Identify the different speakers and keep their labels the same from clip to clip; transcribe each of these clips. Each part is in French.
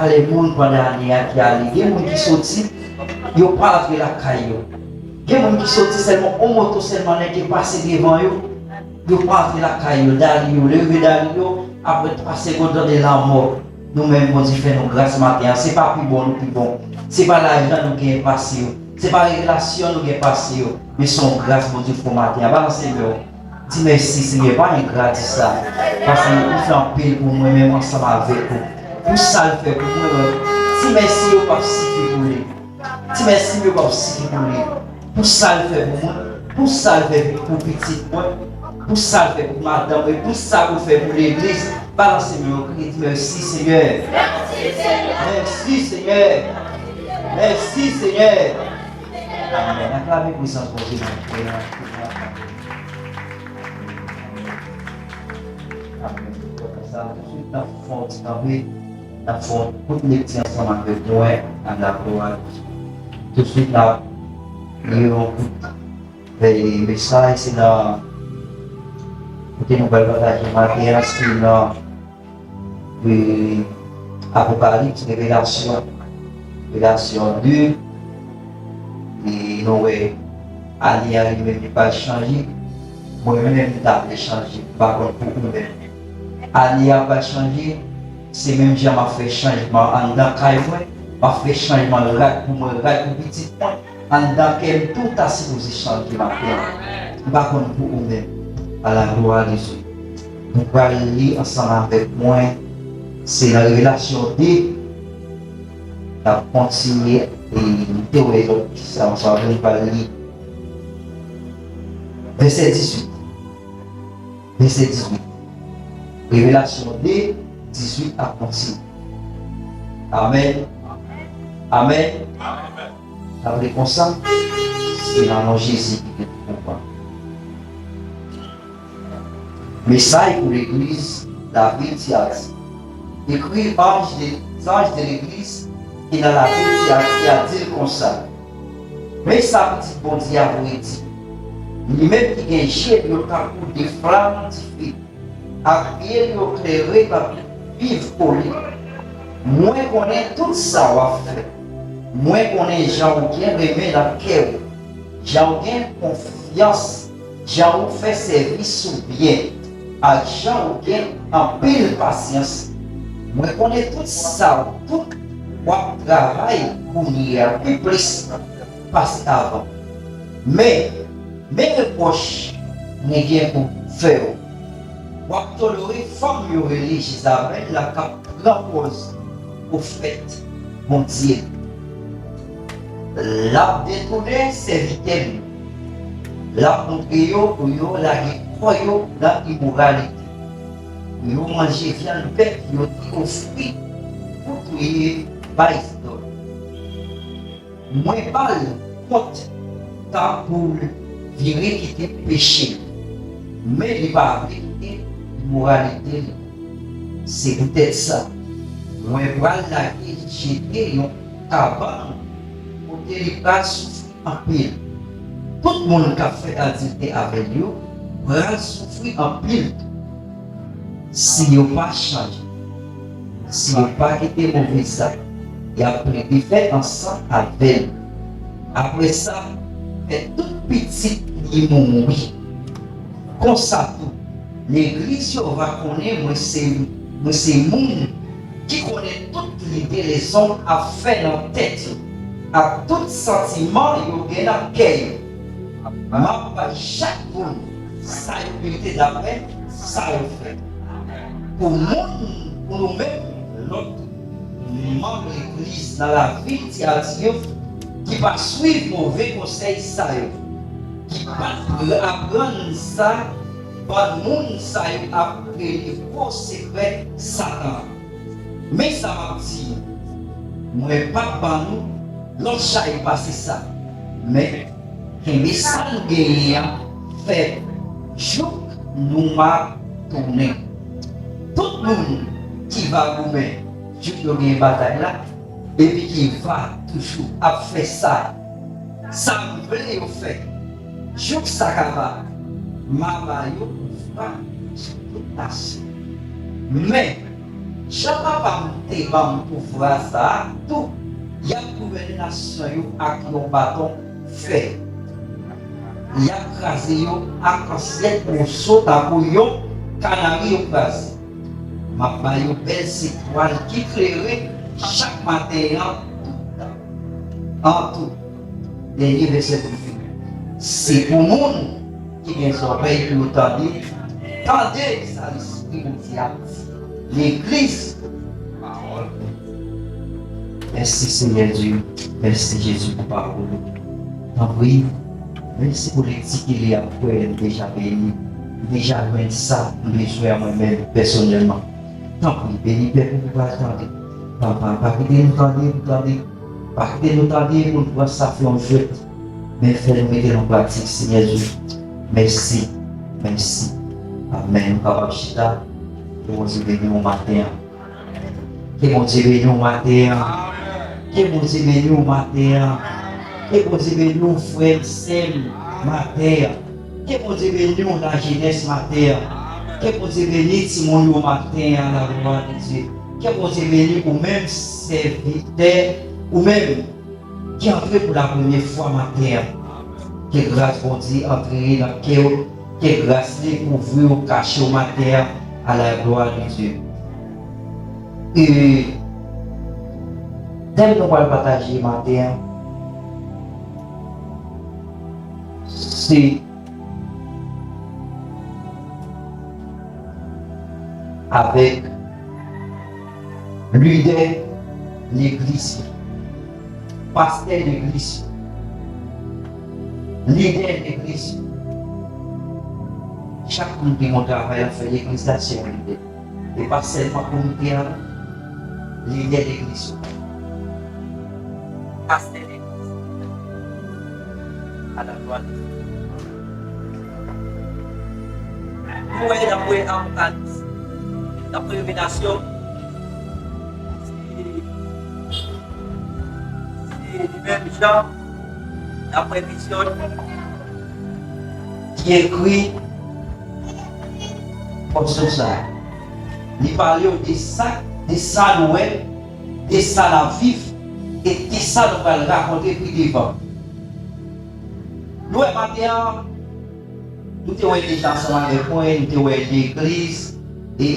Speaker 1: les gens pendant l'année qui allent, il y a des gens qui sortent, ils n'ont pas vu la caille. Il y a des gens qui sortent seulement en moto, seulement qui passent devant eux, ils n'ont pas vu la caille, d'aller, lever d'aller, après 3 secondes de la mort. Nous-mêmes, on dit faire nos grâces matin, ce n'est pas plus bon, plus bon. Ce n'est pas l'argent nous qui est passé, ce n'est pas la relation nous qui est passé, mais son grâce, mon Dieu, pour matin. Balancez-le. Dis merci, Seigneur, pas un gratis ça. Parce qu'il fait un pile pour moi-même ensemble avec vous. Pour ça, le fait pour moi-même. Dis merci, au pas si pour lui. Dis merci, au pas si pour lui. Pour ça, le fait pour moi. Pour ça, le fait pour petit moi. Pour ça, le fait pour madame. Et pour ça, le fait pour l'église. Balancez-moi, dis merci, Seigneur. Merci, Seigneur. Merci, Seigneur. Amen. Acclamez puissance pour Dieu. Tout de suite, la force, la force, toutes les petits ensemble avec nous, à la gloire. Tout de suite, là, nous avons les messages, c'est là, nous allons partager Matthieu, c'est là, Apocalypse, révélation 2, et Noé, Ali lui-même n'est pas changé, moi-même, je n'ai changé, par contre, pour nous-mêmes. Alia va changer, c'est même j'ai fait changement en dans Kaïfoué, m'a fait changement pour moi, pour petit point, en dans quel tout a supposé changer ma terre. Par contre, pour vous-même, à la gloire de Dieu. Nous allons lire ensemble avec moi, c'est la révélation de la continuer et théorie, ça va lire. Verset 18. Verset 18. Révélation D, 18 à 26. Amen. Amen. Après comme ça, c'est dans le nom de Jésus qui est pour moi. Message pour l'église, la ville Thias. Écrit ange de l'église qui est dans la ville Thias, qui a dit comme ça. Mais ça petit bon Dieu a vous dit. Lui-même qui a jeté le parcours des flammes de feu. Après, il éclairé par vivre pour lui. Moi, qu'on est tout ça à faire. Moi, qu'on est gens qui aiment la cœur. Gens qui ont confiance. Gens qui fait service ou bien. À gens qui ont en pile patience. Moi, qu'on est tout ça. Tout le travail pour nous un peu plus passer avant. Mais, mes reproches, n'est rien pour faire. Pour tolérer femme religieuse avec la propose au fait, mon Dieu. La détourner serviteur. La montré pour yo la croyo dans l'immoralité. Yo manger viande bête, yo dit au fruit pour tuer baïston. Moi parle contre ta pour virer qui était péché. Mais il va quitter moralité, c'est peut-être ça. Moi, je vais la jeter un cabane pour que les pas souffrir en pile. Tout le monde qui a fait adultère avec lui va souffrir en pile. Si il n'a pas changé, si il n'a pas été mauvais, ça, il a pris des faits ensemble avec lui. Après ça, fait tout petit, il mourit. Comme ça, tout. L'église va connaître, moi c'est monde qui connaît toutes les hommes à faire dans la tête, à tout sentiment, il y a dans le cœur. Mais chaque monde, ça a une vérité d'après, ça a fait. Pour nous-mêmes, l'autre membre de l'église dans la vie de Dieu, qui va suivre mauvais conseils, ça qui va apprendre ça. Pas de monde ça a appris les faux secrets Satan. Mais ça va dire, moi pas nous, l'autre chat est passé ça. Mais ça nous gagne fait, jour nous m'a tourné. Tout le monde qui va vous mettre, jour de une bataille là, et puis qui va toujours à faire ça. Ça me plaît au fait. Jour ça va. Maman, yo pas sur toute tâche. Mais Chaque papa te bam pour voir ça, tout. Il y a gouverné nation avec un bâton fait. Il y a crasé avec 7 morceaux d'abouillon, canari au crasé. Ma baille belle étoile qui éclairait chaque matin en tout. Dernier verset pour finir. C'est pour le monde qui a des oreilles pour entendre. Tendez ça l'esprit mondial. L'église. Merci Seigneur Dieu. Merci Jésus pour parole. T'en prie. Merci pour les petits qu'il y a après déjà béni. Déjà loin de ça, besoin moi-même personnellement. T'en prie, béni Père pour pouvoir attendre. Papa, pas quitter nous tendre. Pas quitter nous tendre pour pouvoir s'affaire en jeu. Mais fais-nous mettre en pratique, Seigneur Dieu. Merci. Merci. Amen. Papa Chita. Que mon Dieu bénisse au matin. Que mon Dieu bénisse au matin. Que mon Dieu bénisse au matin. Que mon Dieu bénisse au frère Sem matin. Que mon Dieu bénisse la jeunesse matin. Que mon Dieu bénisse mon au matin à la gloire de Dieu. Que mon Dieu bénisse ou même serviteur ou même qui entre pour la première fois matin. Que grâce pour Dieu entrer dans le cœur. Que grâce les couvrir ou cacher au matin à la gloire de Dieu. Et thème que nous allons partager matin, c'est avec leader de l'église, pasteur de l'église, leader de l'église. Chaque monde qui travaille à faire l'église là, c'est un leader. Et pas seulement pour nous dire leader de l'église. Pasteur de l'église. À la gloire de Dieu. Nous voyons d'après Apocalypse, d'après Révélation, c'est du même genre, d'après Vision, qui écrit comme ça. Il parlait de ça, de ça nous est, de ça la vivre et de ça nous va le raconter plus devant. Nous, maintenant, nous avons déjà ensemble avec moi, nous avons l'église et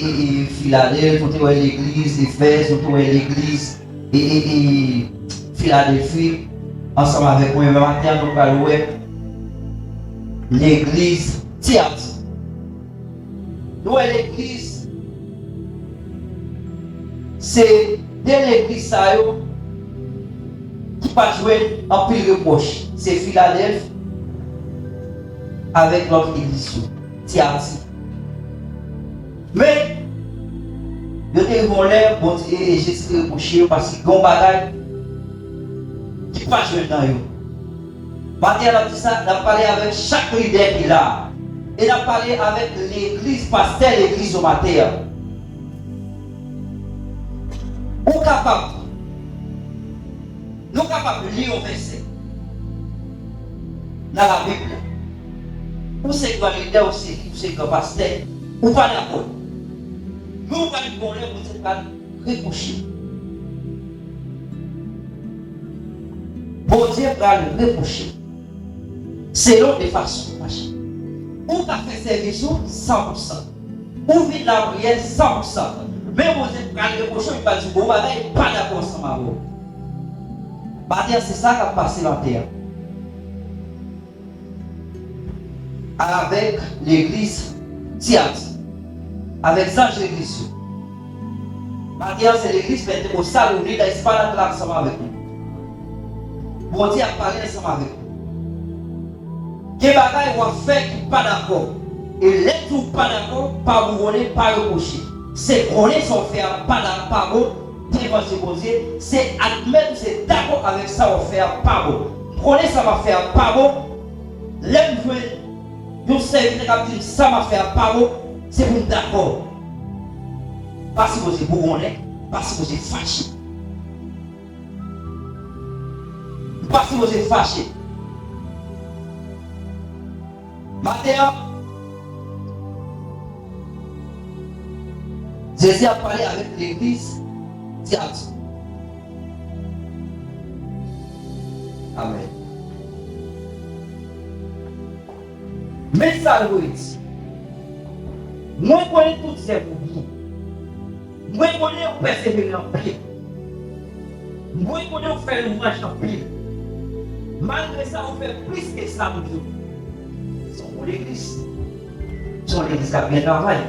Speaker 1: Philadelphie, nous avons l'église Éphèse, nous avons l'église et Philadelphie, ensemble avec moi, maintenant, nous avons l'église Théâtre. Nous avons l'église, c'est de l'église qui va jouer en pile reproche. C'est Philadelphie avec l'autre église, Théâtre. Mais, je te volé, bon Dieu, et j'ai été reproché parce que bon bagage qui va jouer dans eux. Maintenant, on a parlé avec chaque leader qui est là. Et on a parlé avec l'église, pasteur, l'église au matin. Nous sommes capables de lire un verset dans la Bible. Ou c'est que le leader aussi, ou c'est que le pasteur, ou pas d'accord. Nous allons nous reprocher. Bon Dieu va le reprocher. C'est l'autre façon. Ou tu as fait service 100%. Ou vite la prière 100%. Mais vous êtes prêt à le reprocher, il va dire bon, il n'est pas d'accord ensemble. C'est ça qui a passé dans la terre. Avec l'église Théâtre. Avec ça, j'ai l'église. C'est l'église pentecôtale où il n'est pas là ensemble avec nous. Bon Dieu a parlé ensemble avec nous. Quel bagage va faire qui n'est pas d'accord. Et les tout pas d'accord, pas vous voler, pas reprocher. C'est connaître son faire pas d'accord, devant se poser, c'est admettre que c'est d'accord avec ça, on fait pas bon. Prenez ça va faire pas bon. L'aime jouer, nous servir de ça va faire pas bon, c'est pour d'accord. Parce que vous êtes bourgonais, parce que vous êtes fâché. Parce que vous êtes fâché. Matin, Jésus a parlé avec l'église, c'est à tout. Amen. Mais ça, Louis, moi, je connais toutes ces mots. Moi, je connais où persévérer en paix. Moi, je connais où faire l'ouvrage en paix. Malgré ça, on fait plus que ça, nous. Ils sont pour l'église. Ils sont l'église qui a bien travaillé.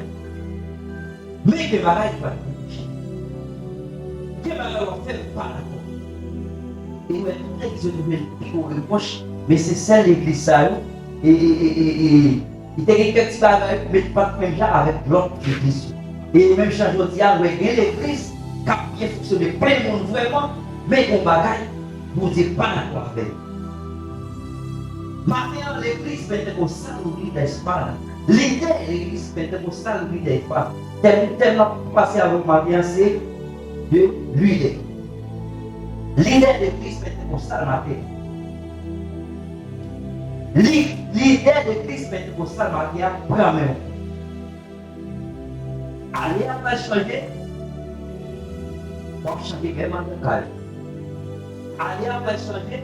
Speaker 1: Mais que bagaille va bouger. Que bagaille va faire par rapport. Et ouais, tout l'église de nouvelle reproche, mais c'est celle l'église ça. Et il était quelqu'un qui va mais pas même là avec l'autre église. Et même chaque jour, il y a l'église qui a bien fonctionné, plein de monde vraiment, mais on bagaille, vous ne dites pas d'accord avec. Maintenant, l'église pentecôtale oublie d'espace. L'idée de l'église pentecôtale oublie d'espace. Tellement passé avec Marie, c'est de l'idée. L'idée de l'église pentecôtale matin. L'idée de l'église pentecôtale matin, premièrement. Allez, on va changer. On va changer vraiment de calme. Allez, on va changer.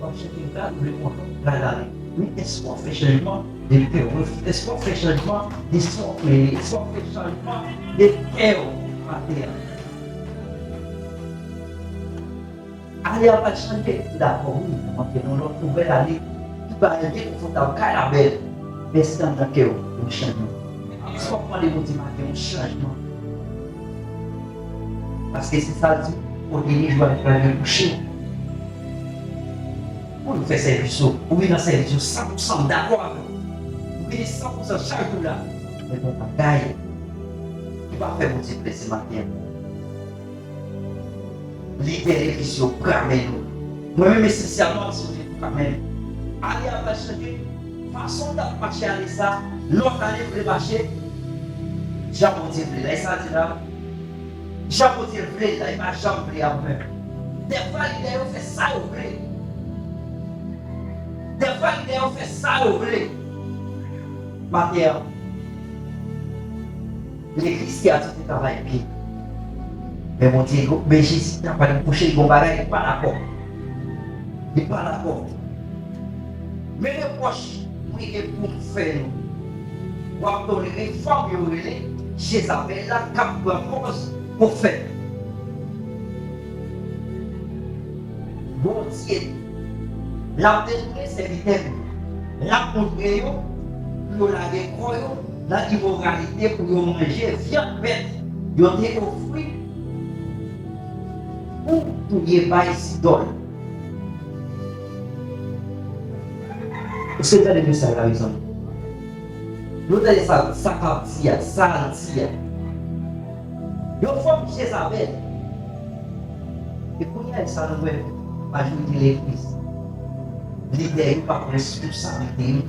Speaker 1: On va changer de calme. Mais est-ce qu'on fait changement de cœur? Est-ce qu'on fait changement d'histoire? Est-ce qu'on fait changement de cœur matériel? Allez, on va changer. D'accord, oui, on va trouver l'année. Tout va aller, il faut avoir la belle. Mais c'est dans le cœur, un changement. Est-ce qu'on prend les mots un changement? Parce que c'est ça, pour gagner, je dois faire un coucher. Pour nous faire service, oui, dans service, 100% d'accord avec nous. Oui, 100% chaque jour là. Mais bon, bagaille, il va faire mon petit plaisir matin. Libérer les choses, cramer nous. Moi-même, nécessairement, si je dis cramer. Allez, on va changer. Façon de marcher à ça, l'autre année, vous marcher. J'ai mon Dieu, là, ça dit là. J'ai mon Dieu, là, il m'a jamais après. Des fois, il fait ça au vrai. Des fois, il fait ça au vrai. Matin, l'église qui a tout travail bien. Mais mon Dieu, mais Jésus n'a pas de coucher, il n'est pas d'accord. Il n'est pas d'accord. Mais les proches, oui, et pour faire nous, pour les réformes, Jézabel là, cap propose pour faire. Bon Dieu, la détruire serviteur, la conduire, pour la décorer, la immoralité, pour manger viande bête, ils ont été offert pour tout y pas ici d'or. Est-ce que vous avez vu ça, la raison? Nous avons ça, ça partir, ça entier. Nous sommes chez Isabelle. Et pour y aller, ça nous fait majorité de l'église. L'idée n'est pas pour responsabilité.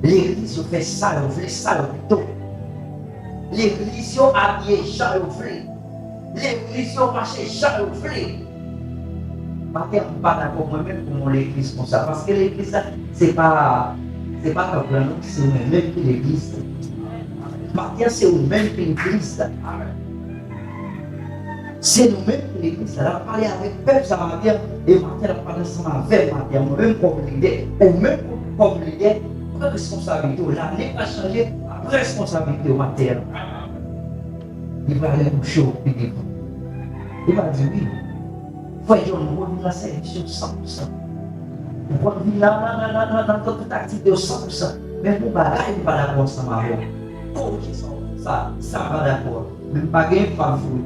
Speaker 1: L'église fait ça, on fait ça plutôt. L'église a habillé ça, on fait. L'église a marché ça, on fait. Parce que je ne suis pas d'accord moi-même pour l'église comme ça. Parce que l'église, ce n'est pas comme nous, c'est nous-mêmes que l'église. Matthieu, c'est nous-mêmes que l'église. C'est nous-mêmes que l'église. Elle a parlé avec le peuple, ça va bien. Et Matthieu a parlé ensemble avec Matthieu. Moi-même comme leader, ou même comme leader, pour responsabilité. L'année va changer, responsabilité au Matthieu. Il va aller au show, il va dire oui. Il faut que nous revions la sélection 100%. Nous revenons dans toute activité 100%. Mais pour bagaille, nous ne pas d'accord ensemble avec ça, ça va d'accord. Même pas de favori,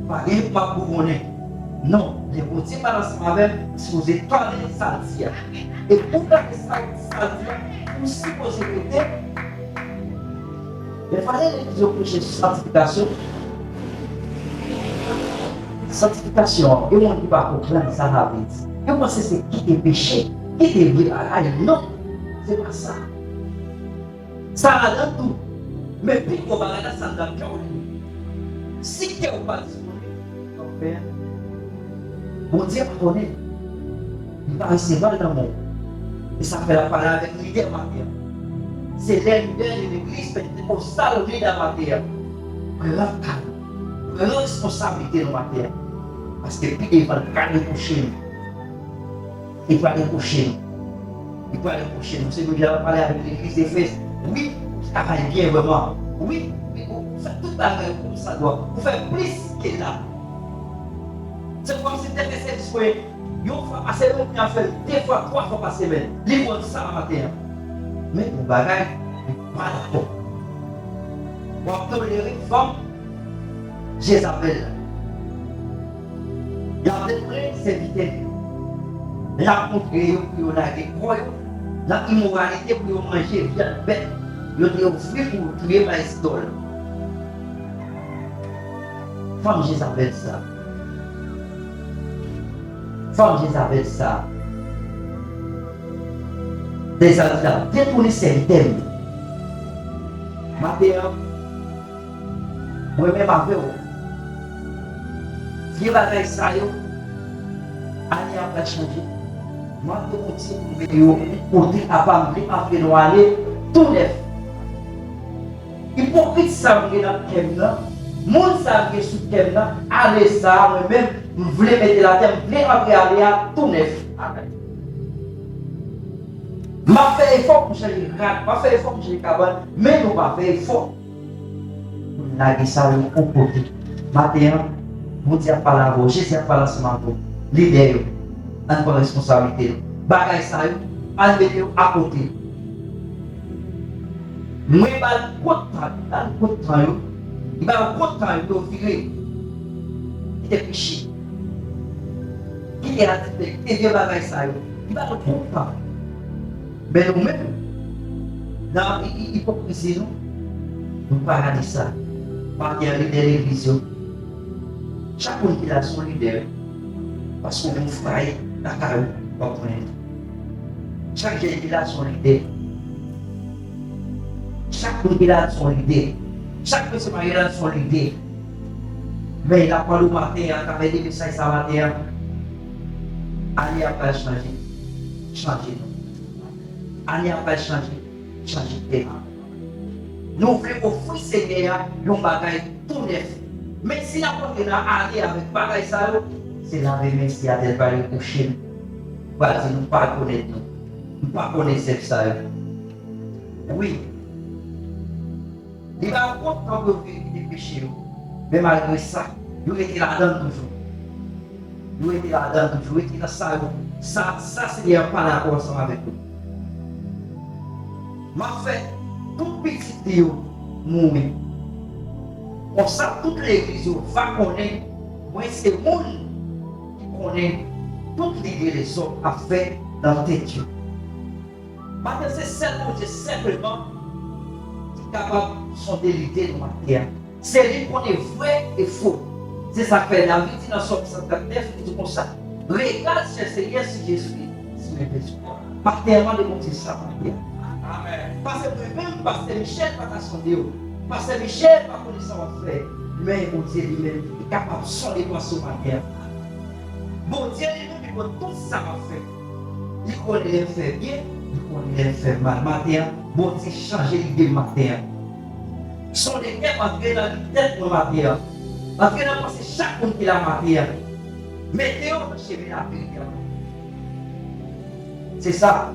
Speaker 1: pas de pas pour monnaie. Non, les routiers pas ensemble avec, si vous êtes pas les saltiers. Et pour que ça saltiers, aussi possibilité, il fallait les opérer sanctification. Sanctification, et on ne peut pas comprendre ça rapide. Et on pense que c'est quitter péché, quitter vrai. Non, c'est pas ça. Ça a dans tout. Mais puis on va regarder ça dans le cœur. Si tu n'es pas disponible, mon Dieu pardonne. Il va recevoir dans le monde. Et ça fait la parole avec l'idée matière. C'est l'idée de l'église pentecôtale au milieu de la matière. responsabilité dans la terre. Parce que puis il va le coucher. Il va aller coucher. Il va aller coucher. Nous sommes déjà parlé avec l'église d'Éphèse. Oui, ça va bien vraiment. Oui, vous faites tout le bagage comme ça doit. Vous faites plus que là. C'est comme si c'était fait soin. Une fois par semaine, on a fait 2 fois, 3 fois par semaine. Les gens ça le matin. Mais pour bagage, pas d'accord. Pour tolérer une femme, Jézabel. Il a détruit ses vitesses. Il a montré pour la croix, la immoralité pour manger viande bête. Il a offert pour tuer ma idole. Femme Jézabel ça. Femme Jézabel ça. Des gens qui détourné ses thèmes. Maintenant, moi-même avec vous. Si vous avez ça, année après changer. Moi, je continue pour dire à Pamela, à faire aller tout neuf. Hypocrite, ça me dans le thème là. Monde ça me sous le thème là. Allez, ça, moi-même, je voulais mettre la thème, je voulais après aller à tout neuf. Je fais effort pour changer le cadre, je fais effort pour changer le cabane, mais nous ne fait effort. Nous avons ça au côté. Maintenant, vous dites pas la voix, Jésus pas la semaine, leader, en responsabilité. Bagay ça, enlever à côté. Moi, je vais le temps, il va le temps, il doit virer. Il est péché. Il est la tête, il est vieux bagay ça, il va le temps. Mais nous-mêmes, dans l'hypocrisie, nous ne parlons pas de ça. Parce qu'il y a un leader de l'église. Chacun qui a son leader. Parce qu'on frère, la carrière, pas connaître. Chacun qui a son leader. Chacun qui a son leader. Chaque personne qui a son leader. Mais il a pas le matin, il a fait des messages ça matin. Allez après changer. Changer. Allez après changer. Changer. Nous voulons offrir Seigneur un bagage tout neuf. Mais si la porte est allée avec bagage ça, c'est la remercie à tel bagage couché. Parce que nous ne pas connaître nous. Nous ne pas connaître ça. Oui. Il va encore quand vous vivez des péchés. Mais malgré ça, vous êtes là-dedans toujours. Vous êtes là-dedans toujours. Vous êtes dans ça. Ça, Seigneur, pas d'accord ensemble avec vous. M'a fait tout petit mourir. Pour ça, toute l'église va connaître. Moi, c'est le monde qui connaît toutes les raisons à faire dans le tête. Maintenant, c'est seulement simplement qui est capable de sonder l'idée de ma terre. C'est lui qui connaît vrai et faux. C'est ça que la vie dans Somme 139, il dit comme ça. Regarde ce Seigneur si Jésus si mes besoins. Partenairement de monter ça, ma terre. Amen. Parce que même Pasteur Michel n'a pas sondé. Pasteur Michel n'a pas connu ça en fait. Mais mon Dieu lui-même est capable de sonder moi sur ma terre. Mon Dieu lui-même, il connaît tout ça en fait. Il connaît les faire bien, il connaît les faire mal. Ma terre, bon Dieu changer l'idée de ma terre. Son équipe entrer dans l'idée de ma terre. Entrer dans penser chaque monde qui a ma terre. Mettez-vous dans chez la vérité. C'est ça.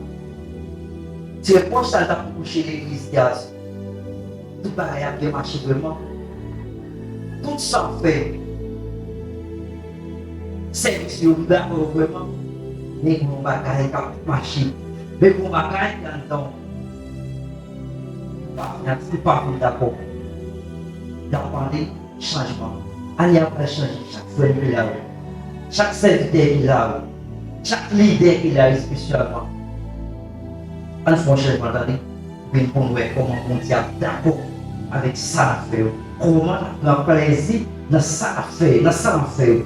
Speaker 1: C'est pour ça que pour coucher l'église gaz. Tout pareil a bien marché vraiment. Tout ça fait. C'est sur le d'accord vraiment. Mais mon bagage a marché. Mais mon bagage est dans le pas d'accord. D'apprendre changement. Allez après changer chaque fois qu'il a. Chaque serviteur qu'il a. Chaque leader qu'il a spécialement. On fait un changement d'année, mais on voit comment on dit d'accord avec ça à faire. Comment on a plaisir dans ça à faire, dans ça à faire.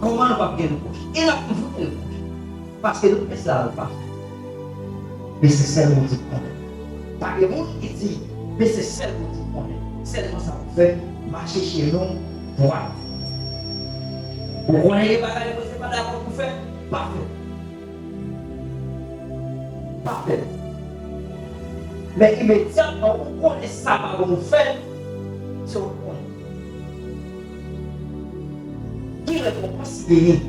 Speaker 1: Comment on va bien le coucher. Il a toujours le coucher. Parce que nous ne savons pas. Mais c'est seulement dit qu'on est. Par le monde qui dit, mais c'est seulement dit qu'on est. Seulement ça vous fait marcher chez nous droit. Vous connaissez les bagages, vous n'êtes pas d'accord pour faire? Parfait. Parfait. Mais immédiatement, on connaît ça, on fait, c'est on qui récompense gagné?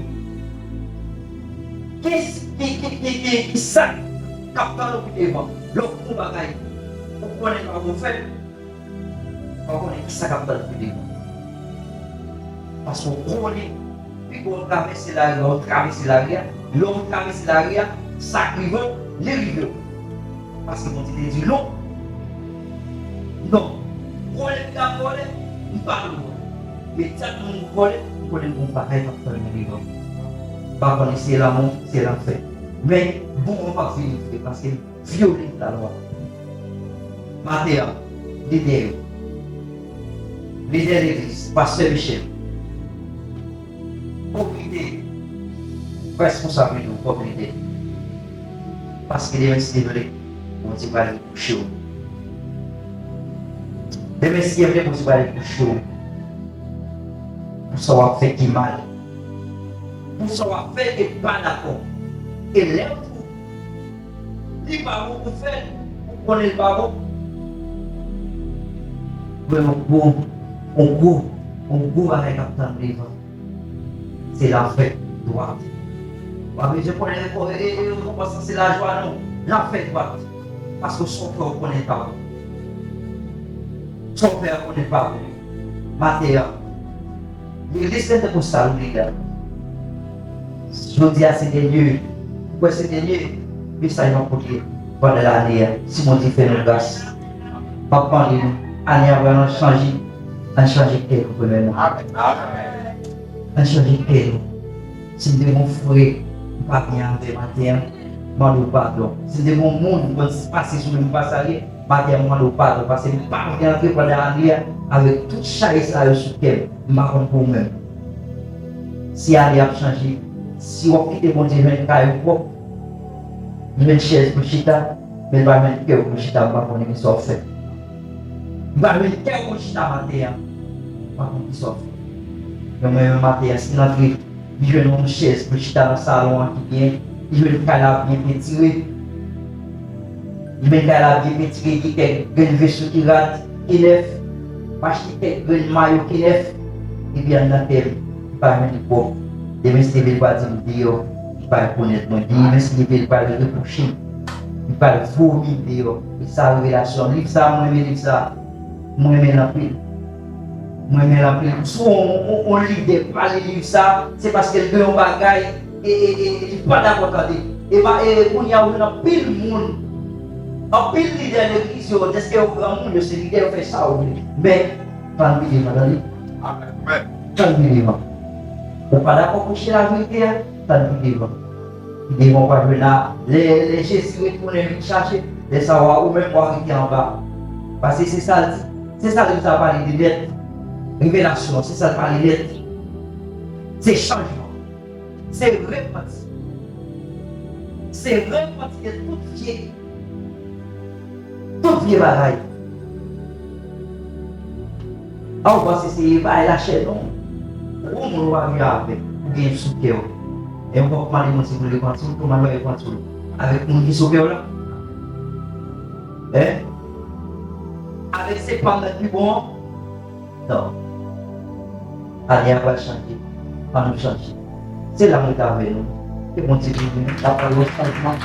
Speaker 1: Qui ça capteur pour devant? L'autre bagaille. Vous connaissez pas vous faites. Vous connaissez qui ça capteur pour devant? Parce qu'on connaît, puis qu'on traverse la rue, on traverse la rue, l'homme traverse la rue, ça rive, les rives. Parce que mon Dieu dit non. Non. Voler, voler, nous parlons. Mais ça, nous voler, nous voulons nous pareil pour faire une rive. Pas qu'on c'est l'amour, c'est l'enfer. Mais bon, on va finir parce que violer la loi. Matthieu, leader de l'église, pasteur Michel. Propriété, responsable de propriété. Parce qu'il est ainsi développé, on dit pas les coucher. Les messieurs, on dit pas les coucher. Pour savoir faire qui mal. Pour savoir faire qui pas d'accord. Et lève-vous. Les parents vous faites, vous connaissez le parent. On court avec un temps de vivre. C'est la fête droite. Je connais c'est la joie, non. La fête droite. Parce que son père ne connaît pas. Son père ne connaît pas. Matthieu. L'église est pour ça, leader. Je dis à ces derniers, pourquoi ces derniers, mais ça ils vont pour dire, pendant l'année, si mon Dieu fait nos grâces, papa, l'année avant, on change quelque pour nous. On change quelque. Si de mon frère, pas bien avec matin, je pardon. Si de mon monde, je passe sur le passage, matin, je pardon. Parce que je ne peux pas bien avec pendant l'année, avec toute chaise à sur lequel je ne pour moi-même. Si l'année a changé, si on quitte mon Dieu, je vais je vais une chaise pour chita, mais je vais mettre cœur pour chita, je ne vais pas qu'on fait. Je vais mettre cœur pour chita matin, je ne vais pas qu'on soit fait. Je vais mettre matin, si je vais une chaise pour chita dans le salon qui vient, je vais le canapé bien pétiré. Je vais le canapé bien pétiré qui est une vaisseau qui rate, qui neuf, parce qu'il est un maillot qui neuf, et bien dans la terre, je vais mettre le corps. Demain, si tu veux pas dire, il va connaître mon Dieu. Demain, si tu veux pas le reprocher, il va le fourmiller. Et sa révélation, livre ça, moi, je livre ça. Moi, je la pile. Moi, je la pile. Soit on lit des pas les livres ça, c'est parce que le bagaille et il pas d'accord avec et on y a un pile de monde. Un pile de leader de l'église, est-ce que le grand monde, ce leader fait ça ou mais, pas le vivre, madame. Pas le vivre. On pas d'accord pour chercher la vérité, pas de vivre. Ils vont pas venir là, les Jésus pour les chercher, les savoir ou même voir qui est en bas. Parce que c'est ça que nous avons parlé de lettres. Révélation, c'est ça que parler de lettres. C'est changement. C'est repentir. C'est repentir toute vieille bagaille. On va essayer de lâcher, non? On va regarder, on vient sous cœur. Et on va parler de mon le contrôle, comment le contrôle. Avec mon qui sous cœur là. Hein? Avec ces femmes plus bon. Non. Rien va changer. Pas nous changer. C'est l'amour avec nous. Et mon Dieu, la parole changement.